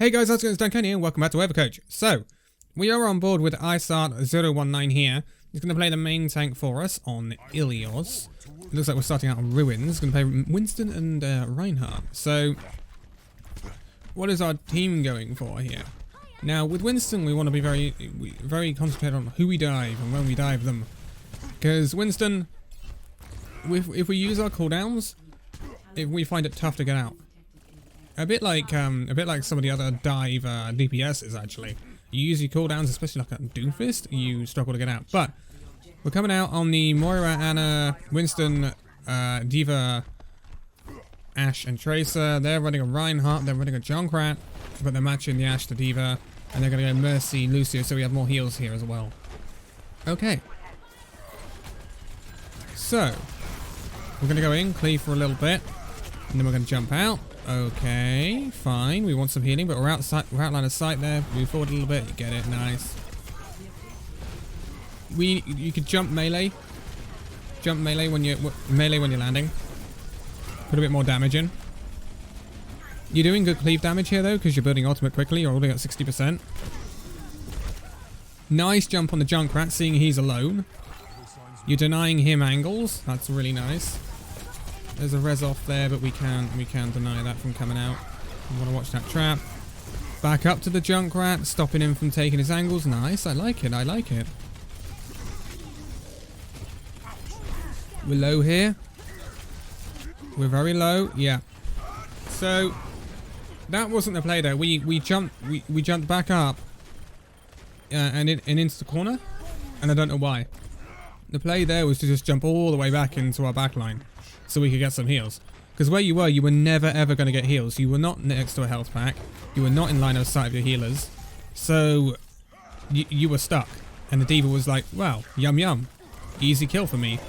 Hey guys, how's it going? It's Danconia and welcome back to Overcoach. So, we are on board with IceArt 019 here. He's going to play the main tank for us on Ilios. It looks like we're starting out on Ruins. Going to play Winston and Reinhardt. So, what is our team going for here? Now, with Winston, we want to be very concentrated on who we dive and when we dive them. Because Winston, if we use our cooldowns, we find it tough to get out. A bit like some of the other dive DPSs actually. You use your cooldowns, especially like at Doomfist, you struggle to get out. But we're coming out on the Moira, Anna, Winston, Diva, Ashe, and Tracer. They're running a Reinhardt, they're running a Junkrat, but they're matching the Ashe to Diva, and they're going to go Mercy, Lucio, so we have more heals here as well. Okay. So, we're going to go in, cleave for a little bit, and then we're going to jump out. Okay, fine. We want some healing, but we're outside. We're out line of sight there. Move forward a little bit. You get it. Nice. You could jump melee. Jump melee when you're landing. Put a bit more damage in. You're doing good cleave damage here though, because you're building ultimate quickly. You're already at 60%. Nice jump on the Junkrat, seeing he's alone. You're denying him angles. That's really nice. There's a res off there, but we can deny that from coming out. We want to watch that trap. Back up to the Junkrat, stopping him from taking his angles. Nice, I like it, I like it. We're low here. We're very low, yeah. So that wasn't the play though. We jumped back up and into the corner, and I don't know why. The play there was to just jump all the way back into our back line, so we could get some heals. Because where you were never ever going to get heals. You were not next to a health pack. You were not in line of sight of your healers. So you were stuck. And the Diva was like, wow, yum yum. Easy kill for me.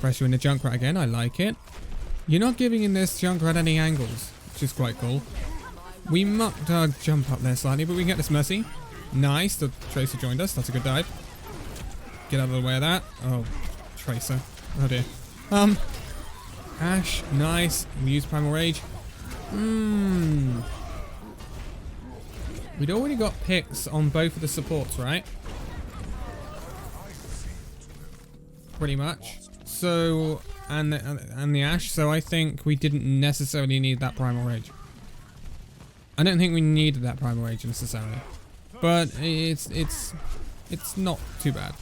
Pressure in the Junkrat again, I like it. You're not giving in this Junkrat any angles, which is quite cool. We mucked our jump up there slightly, but we can get this Mercy. Nice, the Tracer joined us, that's a good dive. Get out of the way of that. Oh, Tracer. Oh dear. Ashe, nice. We use Primal Rage. We'd already got picks on both of the supports, right? Pretty much. So, and the Ashe. So I think we didn't necessarily need that Primal Rage. I don't think we needed that Primal Rage necessarily, but it's not too bad.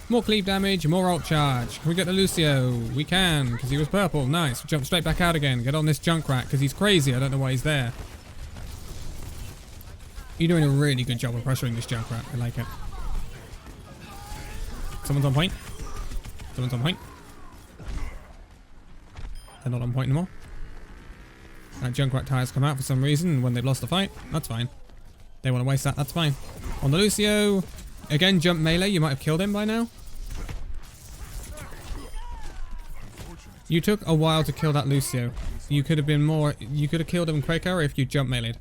More cleave damage, more ult charge. Can we get the Lucio? We can, because he was purple. Nice. Jump straight back out again. Get on this Junkrat, because he's crazy. I don't know why he's there. You're doing a really good job of pressuring this Junkrat. I like it. Someone's on point. Someone's on point. They're not on point anymore. That Junkrat tires come out for some reason when they've lost the fight. That's fine. They want to waste that. That's fine. On the Lucio. Again, jump melee. You might have killed him by now. You took a while to kill that Lucio. You could have been more. You could have killed him quicker if you jump melee'd.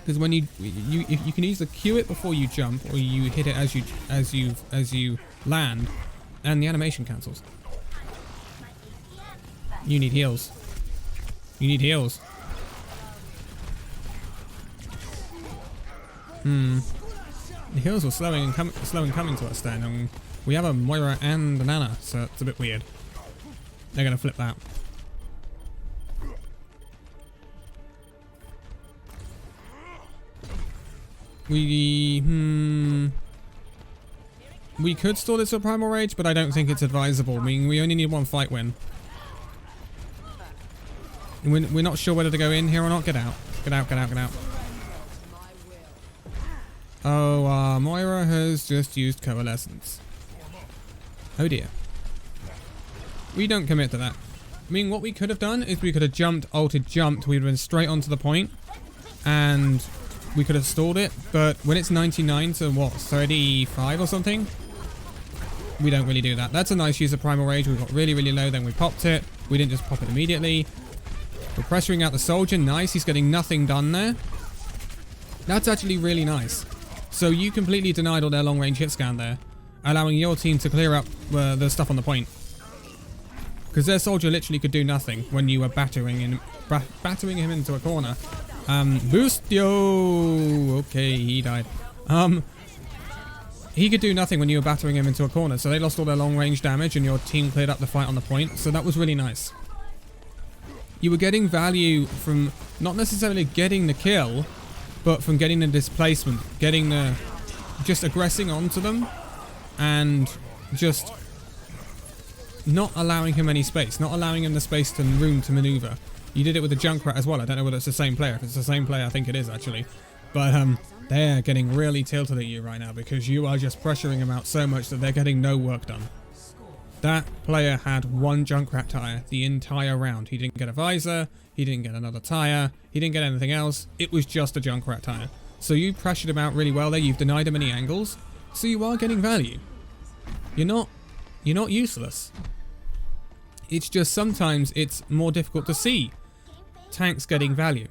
Because when you can either Q it before you jump, or you hit it as you land, and the animation cancels. You need heals. You need heals. The heals were slowing coming to us then, and we have a Moira and an Anna, so it's a bit weird. They're gonna flip that. We could stall this with Primal Rage, but I don't think it's advisable. I mean, we only need one fight win. We're not sure whether to go in here or not. Get out. Get out, get out, get out. Oh, Moira has just used Coalescence. Oh dear. We don't commit to that. I mean, what we could have done is we could have jumped, ulted, jumped. We'd have been straight onto the point, and we could have stalled it. But when it's 99 to what, 35 or something, we don't really do that. That's a nice use of Primal Rage. We got really, really low, then we popped it. We didn't just pop it immediately. We're pressuring out the soldier. Nice. He's getting nothing done there. That's actually really nice. So you completely denied all their long-range hit scan there, allowing your team to clear up the stuff on the point. Because their soldier literally could do nothing when you were battering him into a corner. Boostio! Okay, he died. He could do nothing when you were battering him into a corner, so they lost all their long range damage and your team cleared up the fight on the point, so that was really nice. You were getting value from not necessarily getting the kill, but from getting the displacement, getting the... just aggressing onto them, and just not allowing him any space, not allowing him the space and room to maneuver. You did it with the Junkrat as well. I don't know whether it's the same player. If it's the same player, I think it is actually. But they're getting really tilted at you right now because you are just pressuring them out so much that they're getting no work done. That player had one Junkrat tire the entire round. He didn't get a visor, he didn't get another tire, he didn't get anything else. It was just a Junkrat tire. So you pressured him out really well there. You've denied him any angles. So you are getting value. You're not useless. It's just sometimes it's more difficult to see tanks getting value.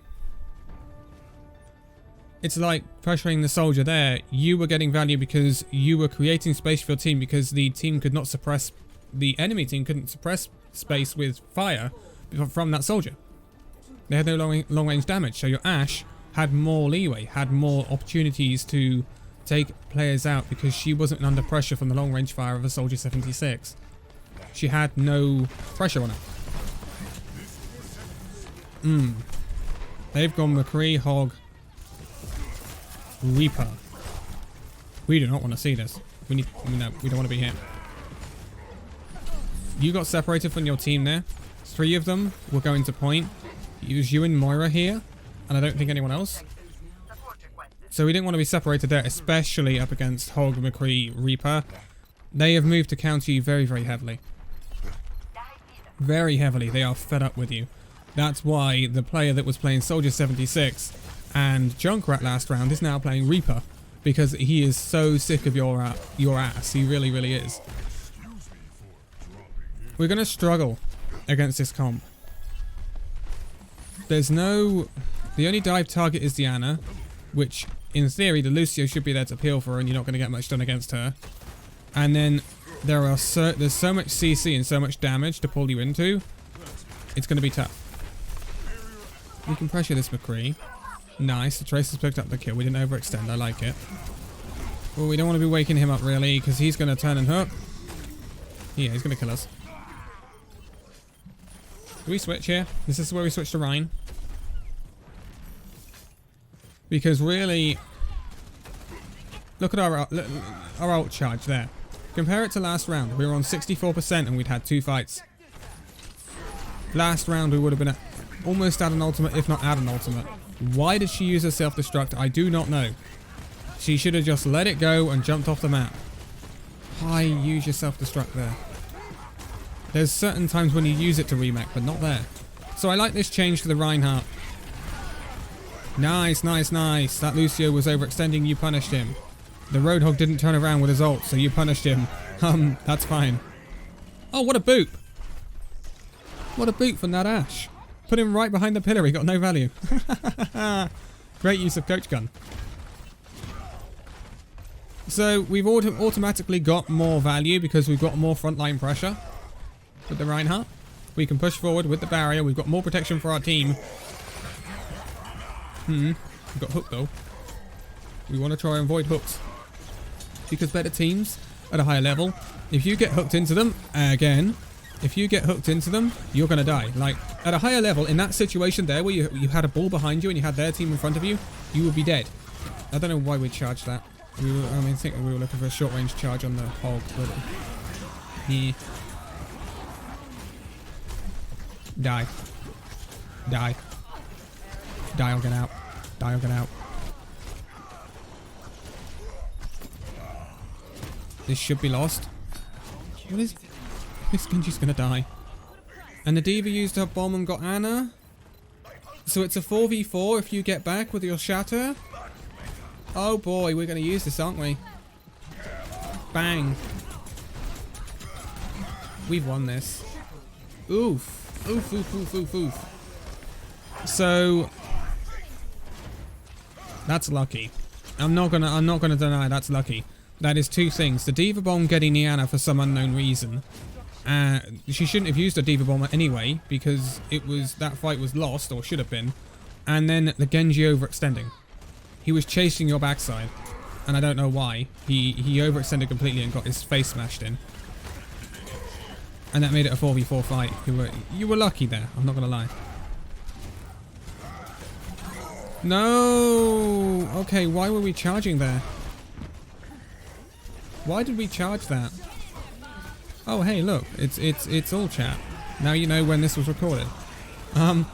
It's like pressuring the soldier there. You were getting value because you were creating space for your team because the team could not suppress, the enemy team couldn't suppress space with fire from that soldier. They had no long range damage, so your Ashe had more leeway, had more opportunities to take players out because she wasn't under pressure from the long range fire of a Soldier 76. She had no pressure on her. They've gone McCree, Hog, Reaper. We do not want to see this. No, we don't want to be here. You got separated from your team there. 3 of them were going to point. It was you and Moira here, and I don't think anyone else. So we didn't want to be separated there, especially up against Hog, McCree, Reaper. They have moved to counter you very, very heavily. Very heavily. They are fed up with you. That's why the player that was playing Soldier 76 and Junkrat last round is now playing Reaper, because he is so sick of your ass. He really, really is. We're going to struggle against this comp. There's no... The only dive target is Diana, which in theory the Lucio should be there to peel for her and you're not going to get much done against her. And then there's so much CC and so much damage to pull you into. It's going to be tough. We can pressure this McCree. Nice, the Tracer's picked up the kill. We didn't overextend, I like it. Well, we don't want to be waking him up really, because he's going to turn and hook. Yeah, he's going to kill us. Do we switch here? This is where we switch to Rein. Because really, look at our ult charge there. Compare it to last round. We were on 64% and we'd had 2 fights. Last round we would have been almost at an ultimate, if not at an ultimate. Why did she use her self-destruct? I do not know. She should have just let it go and jumped off the map. Why use your self-destruct there? There's certain times when you use it to remake, but not there. So I like this change to the Reinhardt. Nice, nice, nice. That Lucio was overextending, you punished him. The Roadhog didn't turn around with his ult, so you punished him. That's fine. Oh, what a boot. What a boot from that Ashe. Put him right behind the pillar, he got no value. Great use of Coach Gun. So we've automatically got more value because we've got more frontline pressure with the Reinhardt. We can push forward with the barrier. We've got more protection for our team. We've got hook though. We want to try and avoid hooks. Because better teams at a higher level, if you get hooked into them, again, if you get hooked into them, you're going to die. Like, at a higher level, in that situation there where you had a ball behind you and you had their team in front of you, you would be dead. I don't know why we charged that. I think we were looking for a short range charge on the Hog, but he... Die. Die. Die or get out. Die or get out. This should be lost. What is... This Genji's gonna die. And the D.Va used her bomb and got Ana. So it's a 4v4 if you get back with your shatter. Oh boy, we're gonna use this, aren't we? Bang. We've won this. Oof. Oof, oof, oof, oof, oof. So that's lucky. I'm not gonna deny that's lucky. That is 2 things. The D.Va bomb getting the Ana for some unknown reason. She shouldn't have used a Diva Bomber anyway, because that fight was lost, or should have been. And then the Genji overextending. He was chasing your backside, and I don't know why. He overextended completely and got his face smashed in. And that made it a 4v4 fight. You were lucky there, I'm not gonna lie. No! Okay, why were we charging there? Why did we charge that? Oh hey, look, it's all chat. Now you know when this was recorded. Why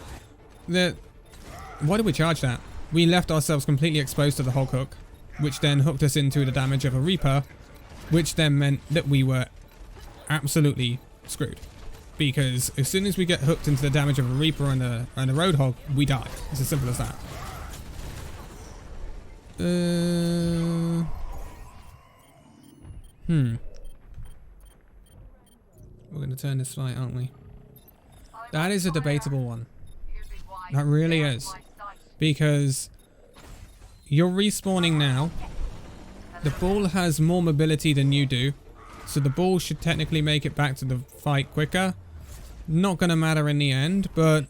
did we charge that? We left ourselves completely exposed to the Hog hook, which then hooked us into the damage of a Reaper, which then meant that we were absolutely screwed. Because as soon as we get hooked into the damage of a Reaper and a Roadhog, we die. It's as simple as that. We're going to turn this fight, aren't we? That is a debatable one. That really is. Because you're respawning now. The ball has more mobility than you do. So the ball should technically make it back to the fight quicker. Not going to matter in the end, but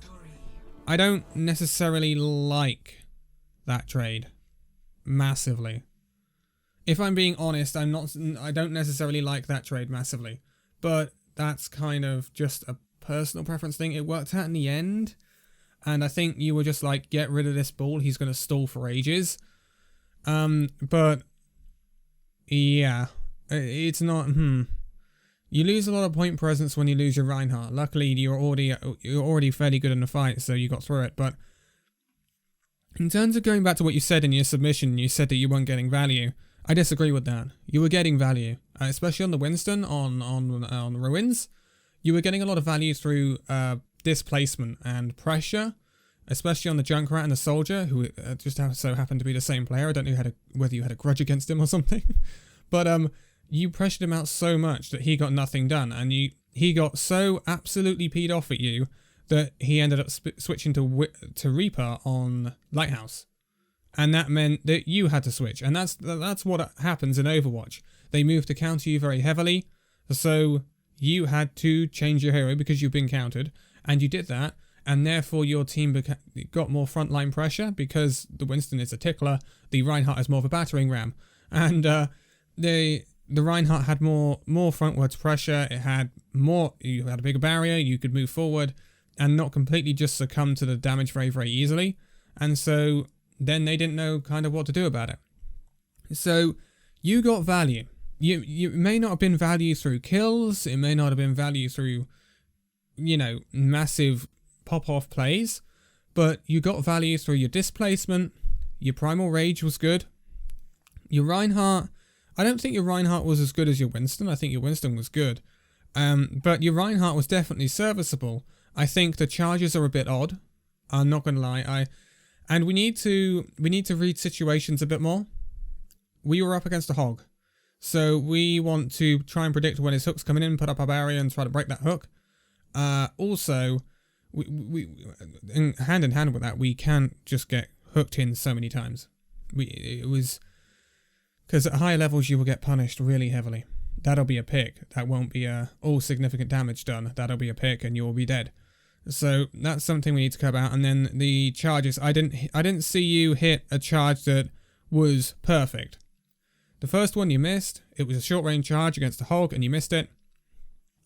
I don't necessarily like that trade. Massively. If I'm being honest, I don't necessarily like that trade massively. But that's kind of just a personal preference thing. It worked out in the end. And I think you were just like, get rid of this ball. He's going to stall for ages. But yeah, it's not, You lose a lot of point presence when you lose your Reinhardt. Luckily, you're already fairly good in the fight, so you got through it. But in terms of going back to what you said in your submission, you said that you weren't getting value. I disagree with that. You were getting value, especially on the Winston, on Ruins. You were getting a lot of value through displacement and pressure, especially on the Junkrat and the Soldier, who just so happened to be the same player. I don't know whether you had a grudge against him or something. But you pressured him out so much that he got nothing done, and he got so absolutely peed off at you that he ended up switching to Reaper on Lighthouse. And that meant that you had to switch. And that's what happens in Overwatch. They move to counter you very heavily. So you had to change your hero because you've been countered. And you did that. And therefore your team got more frontline pressure because the Winston is a tickler. The Reinhardt is more of a battering ram. And the Reinhardt had more frontwards pressure. You had a bigger barrier. You could move forward and not completely just succumb to the damage very, very easily. And so then they didn't know kind of what to do about it. So you got value. You may not have been value through kills. It may not have been value through, massive pop-off plays. But you got value through your displacement. Your primal rage was good. Your Reinhardt, I don't think your Reinhardt was as good as your Winston. I think your Winston was good. But your Reinhardt was definitely serviceable. I think the charges are a bit odd. I'm not going to lie. And we need to read situations a bit more. We were up against a Hog. So we want to try and predict when his hook's coming in, put up our barrier and try to break that hook. Also, we hand in hand with that, we can't just get hooked in so many times. It was because at higher levels you will get punished really heavily. That'll be a pick. That won't be all significant damage done. That'll be a pick and you'll be dead. So that's something we need to cover out. And then the charges. I didn't see you hit a charge that was perfect. The first one you missed. It was a short range charge against a Hog and you missed it.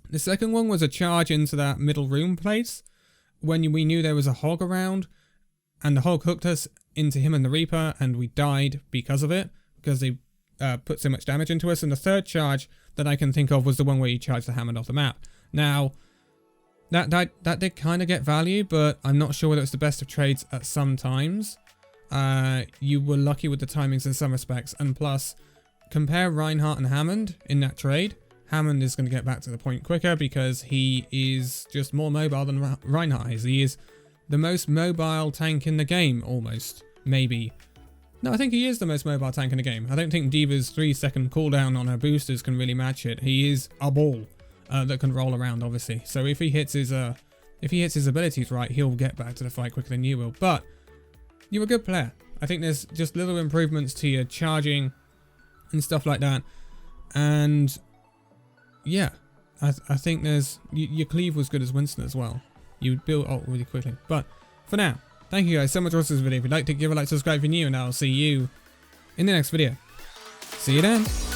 The second one was a charge into that middle room place when we knew there was a Hog around and the Hog hooked us into him and the Reaper and we died because of it, because they put so much damage into us. And the third charge that I can think of was the one where you charged the Hammond off the map. Now, that did kind of get value, but I'm not sure whether it's the best of trades at some times. You were lucky with the timings in some respects, and plus, compare Reinhardt and Hammond in that trade. Hammond is going to get back to the point quicker because he is just more mobile than Reinhardt is. He is the most mobile tank in the game, almost. Maybe. No, I think he is the most mobile tank in the game. I don't think Diva's 3-second cooldown on her boosters can really match it. He is a ball. That can roll around, obviously. So if he hits his abilities right, he'll get back to the fight quicker than you will. But you're a good player. I think there's just little improvements to your charging and stuff like that. And yeah, I think there's... Your cleave was good as Winston as well. You build ult really quickly. But for now, thank you guys so much for watching this video. If you'd like to give a like, subscribe if you're new, and I'll see you in the next video. See you then.